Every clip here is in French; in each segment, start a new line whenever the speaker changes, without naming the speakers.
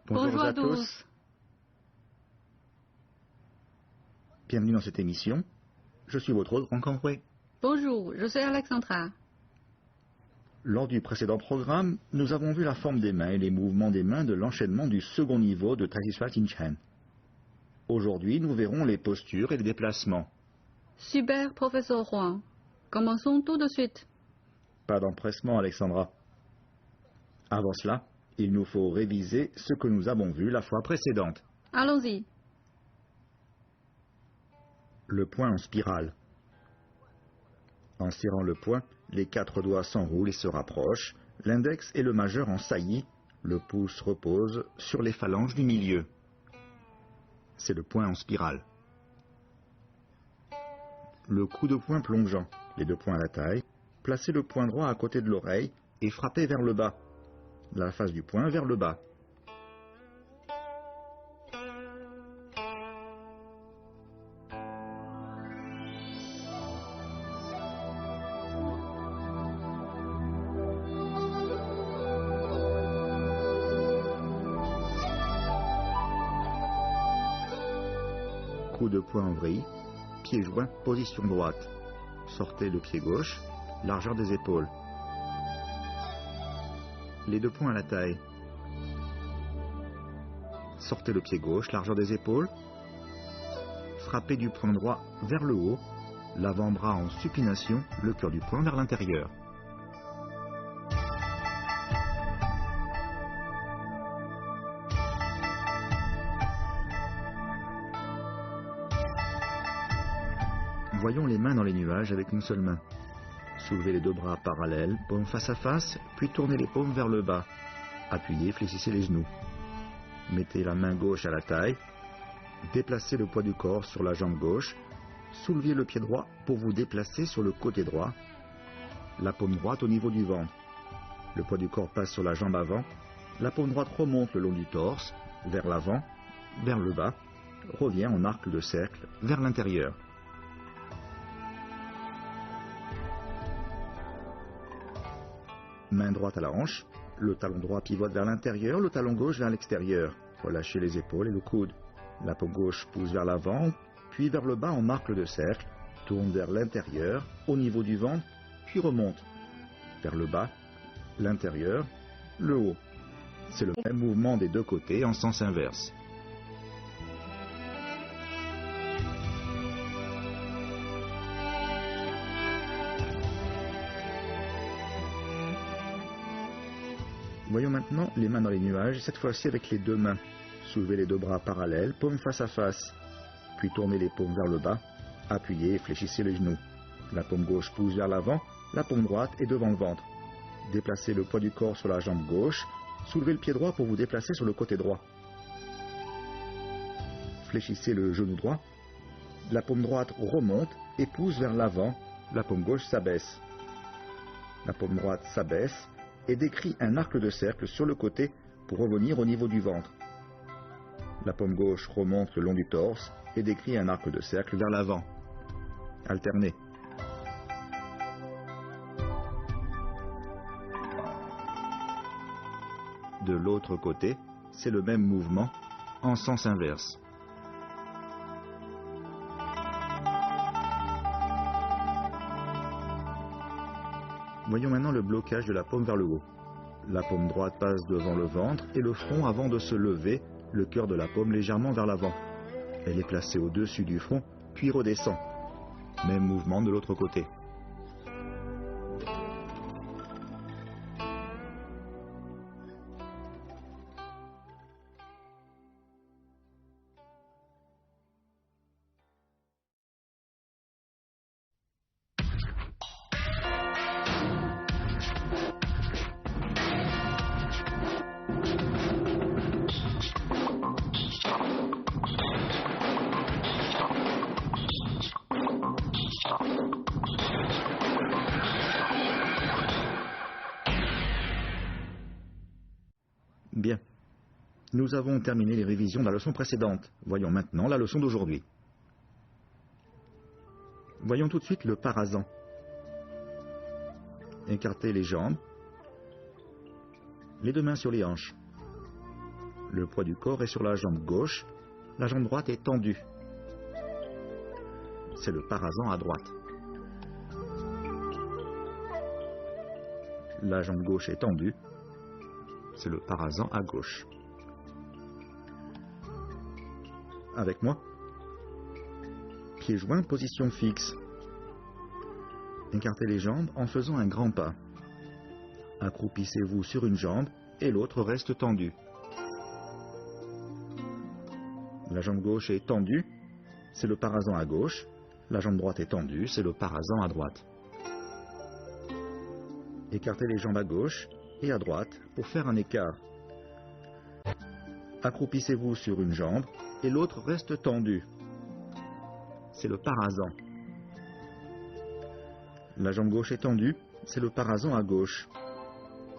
Bonjour à tous. Bienvenue dans cette émission. Je suis votre hôte, Franck-Henri.
Bonjour, je suis Alexandra.
Lors du précédent programme, nous avons vu la forme des mains et les mouvements des mains de l'enchaînement du second niveau de Taishiswa Tinchan. Aujourd'hui, nous verrons les postures et les déplacements.
Super, professeur Huang. Commençons tout de suite.
Pas d'empressement, Alexandra. Avant cela, il nous faut réviser ce que nous avons vu la fois précédente.
Allons-y.
Le poing en spirale. En serrant le poing, les 4 doigts s'enroulent et se rapprochent, l'index et le majeur en saillie, le pouce repose sur les phalanges du milieu. C'est le poing en spirale. Le coup de poing plongeant, les 2 poings à la taille, placez le poing droit à côté de l'oreille et frappez vers le bas. La face du poing vers le bas. Coup de poing en vrille, pied joint, position droite. Sortez le pied gauche, largeur des épaules. Les 2 poings à la taille. Sortez le pied gauche, largeur des épaules. Frappez du poing droit vers le haut, l'avant-bras en supination, le cœur du poing vers l'intérieur. Voyons les mains dans les nuages avec une seule main. Soulevez les 2 bras parallèles, paumes face à face, puis tournez les paumes vers le bas. Appuyez, fléchissez les genoux. Mettez la main gauche à la taille. Déplacez le poids du corps sur la jambe gauche. Soulevez le pied droit pour vous déplacer sur le côté droit. La paume droite au niveau du ventre. Le poids du corps passe sur la jambe avant. La paume droite remonte le long du torse, vers l'avant, vers le bas, revient en arc de cercle vers l'intérieur. Main droite à la hanche, le talon droit pivote vers l'intérieur, le talon gauche vers l'extérieur. Relâchez les épaules et le coude. La paume gauche pousse vers l'avant, puis vers le bas en arc de cercle, tourne vers l'intérieur, au niveau du ventre, puis remonte. Vers le bas, l'intérieur, le haut. C'est le même mouvement des 2 côtés en sens inverse. Voyons maintenant les mains dans les nuages, cette fois-ci avec les 2 mains. Soulevez les 2 bras parallèles, paumes face à face. Puis tournez les paumes vers le bas. Appuyez et fléchissez les genoux. La paume gauche pousse vers l'avant, la paume droite est devant le ventre. Déplacez le poids du corps sur la jambe gauche. Soulevez le pied droit pour vous déplacer sur le côté droit. Fléchissez le genou droit. La paume droite remonte et pousse vers l'avant. La paume gauche s'abaisse. La paume droite s'abaisse et décrit un arc de cercle sur le côté pour revenir au niveau du ventre. La paume gauche remonte le long du torse et décrit un arc de cercle vers l'avant. Alternez. De l'autre côté, c'est le même mouvement en sens inverse. Voyons maintenant le blocage de la paume vers le haut. La paume droite passe devant le ventre et le front avant de se lever, le cœur de la paume légèrement vers l'avant. Elle est placée au-dessus du front, puis redescend. Même mouvement de l'autre côté. Bien. Nous avons terminé les révisions de la leçon précédente. Voyons maintenant la leçon d'aujourd'hui. Voyons tout de suite le parasan. Écartez les jambes, les 2 mains sur les hanches. Le poids du corps est sur la jambe gauche, la jambe droite est tendue. C'est le parasan à droite. La jambe gauche est tendue, c'est le parasan à gauche. Avec moi. Pieds joints, position fixe. Écartez les jambes en faisant un grand pas. Accroupissez-vous sur une jambe et l'autre reste tendue. La jambe gauche est tendue, c'est le parasan à gauche. La jambe droite est tendue, c'est le parasan à droite. Écartez les jambes à gauche et à droite pour faire un écart. Accroupissez-vous sur une jambe et l'autre reste tendue. C'est le parasan. La jambe gauche est tendue, c'est le parasan à gauche.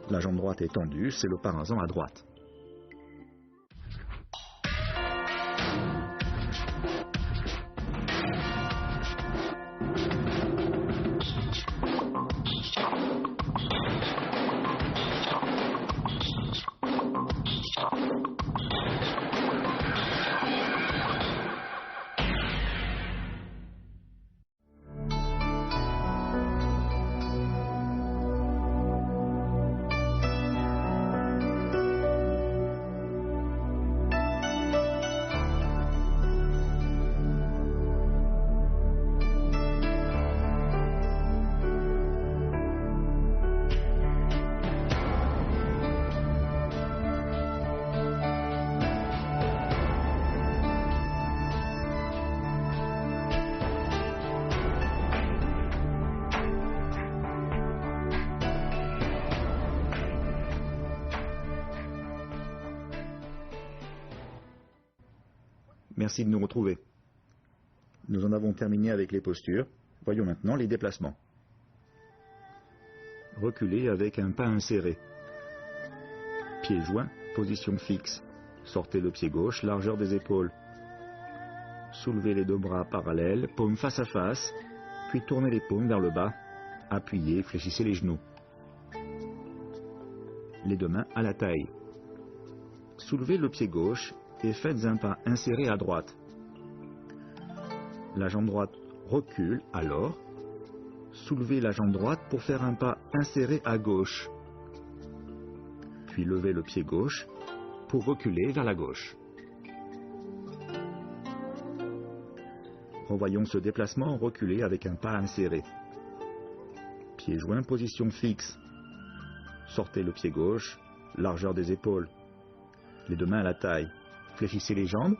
La jambe droite est tendue, c'est le parasan à droite. Merci de nous retrouver. Nous en avons terminé avec les postures. Voyons maintenant les déplacements. Reculez avec un pas inséré. Pieds joints, position fixe. Sortez le pied gauche, largeur des épaules. Soulevez les deux bras parallèles, paumes face à face, puis tournez les paumes vers le bas. Appuyez, fléchissez les genoux. Les deux mains à la taille. Soulevez le pied gauche et faites un pas inséré à droite. La jambe droite recule alors. Soulevez la jambe droite pour faire un pas inséré à gauche. Puis levez le pied gauche pour reculer vers la gauche. Revoyons ce déplacement reculé avec un pas inséré. Pieds joints, position fixe. Sortez le pied gauche, largeur des épaules. Les deux mains à la taille. Fléchissez les jambes.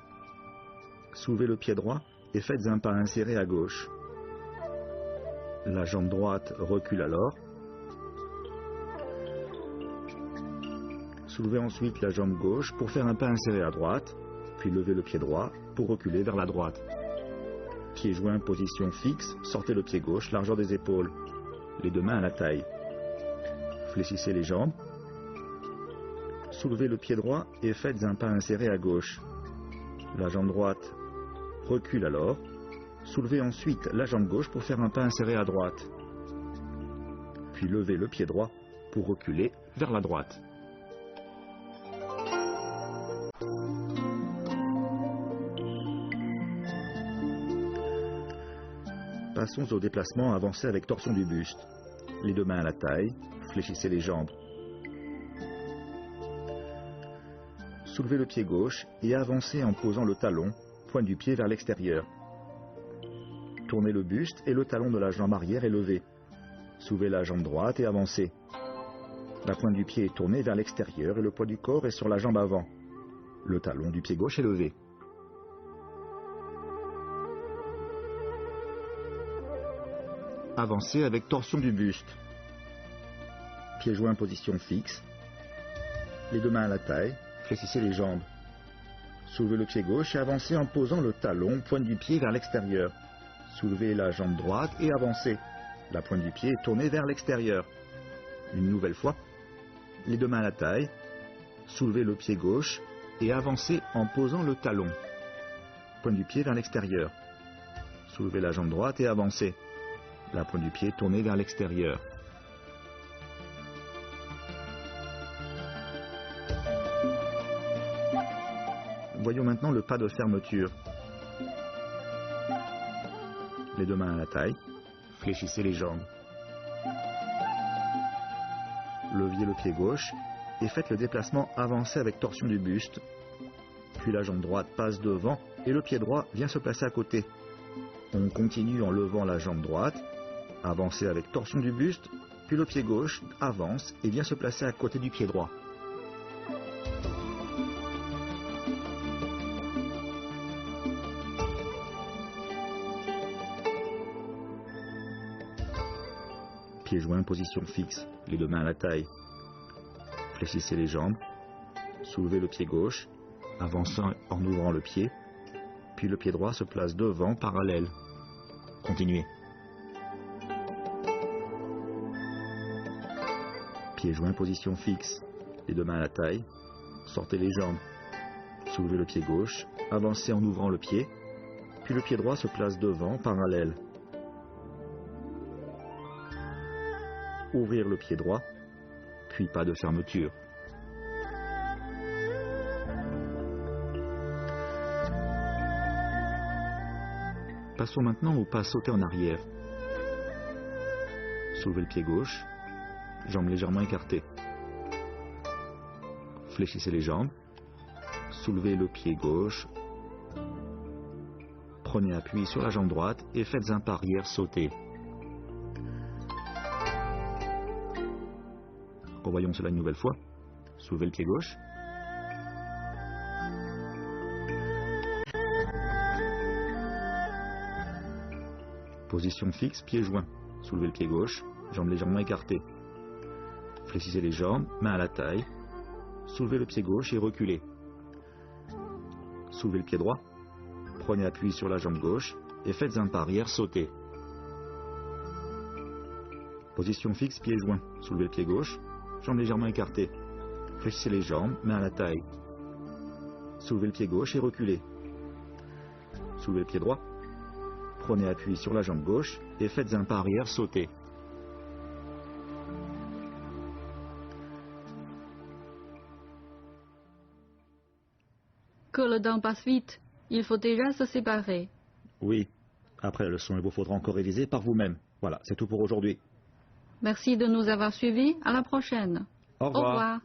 Soulevez le pied droit et faites un pas inséré à gauche. La jambe droite recule alors. Soulevez ensuite la jambe gauche pour faire un pas inséré à droite, puis levez le pied droit pour reculer vers la droite. Pieds joints, position fixe, sortez le pied gauche, largeur des épaules. Les deux mains à la taille. Fléchissez les jambes. Soulevez le pied droit et faites un pas inséré à gauche. La jambe droite recule alors. Soulevez ensuite la jambe gauche pour faire un pas inséré à droite. Puis levez le pied droit pour reculer vers la droite. Passons au déplacement avancé avec torsion du buste. Les deux mains à la taille, fléchissez les jambes. Soulevez le pied gauche et avancez en posant le talon, pointe du pied vers l'extérieur. Tournez le buste et le talon de la jambe arrière est levé. Soulevez la jambe droite et avancez. La pointe du pied est tournée vers l'extérieur et le poids du corps est sur la jambe avant. Le talon du pied gauche est levé. Avancez avec torsion du buste. Pieds joints, position fixe. Les deux mains à la taille. Fléchissez les jambes. Soulevez le pied gauche et avancez en posant le talon, pointe du pied vers l'extérieur. Soulevez la jambe droite et avancez. La pointe du pied est tournée vers l'extérieur. Une nouvelle fois. Les deux mains à la taille. Soulevez le pied gauche et avancez en posant le talon. Pointe du pied vers l'extérieur. Soulevez la jambe droite et avancez. La pointe du pied est tournée vers l'extérieur. Voyons maintenant le pas de fermeture. Les deux mains à la taille. Fléchissez les jambes. Leviez le pied gauche et faites le déplacement avancé avec torsion du buste. Puis la jambe droite passe devant et le pied droit vient se placer à côté. On continue en levant la jambe droite, avancez avec torsion du buste, puis le pied gauche avance et vient se placer à côté du pied droit. Pieds joints, position fixe, les deux mains à la taille. Fléchissez les jambes, soulevez le pied gauche, avançant en ouvrant le pied, puis le pied droit se place devant, parallèle. Continuez. Pieds joints, position fixe, les deux mains à la taille, sortez les jambes, soulevez le pied gauche, avancez en ouvrant le pied, puis le pied droit se place devant, parallèle. Ouvrir le pied droit, puis pas de fermeture. Passons maintenant au pas sauté en arrière. Soulevez le pied gauche, jambes légèrement écartées. Fléchissez les jambes, soulevez le pied gauche, prenez appui sur la jambe droite et faites un pas arrière sauté. Revoyons cela une nouvelle fois. Soulevez le pied gauche. Position fixe, pied joint. Soulevez le pied gauche, jambes légèrement écartées. Fléchissez les jambes, main à la taille. Soulevez le pied gauche et reculez. Soulevez le pied droit. Prenez appui sur la jambe gauche et faites un pas arrière sauté. Position fixe, pied joint. Soulevez le pied gauche, jambes légèrement écartées. Fléchissez les jambes, main à la taille. Soulevez le pied gauche et reculez. Soulevez le pied droit. Prenez appui sur la jambe gauche et faites un pas arrière sauté.
Que le temps passe vite. Il faut déjà se séparer.
Oui. Après la leçon, il vous faudra encore réviser par vous-même. Voilà, c'est tout pour aujourd'hui.
Merci de nous avoir suivis. À la prochaine.
Au revoir.
Au revoir.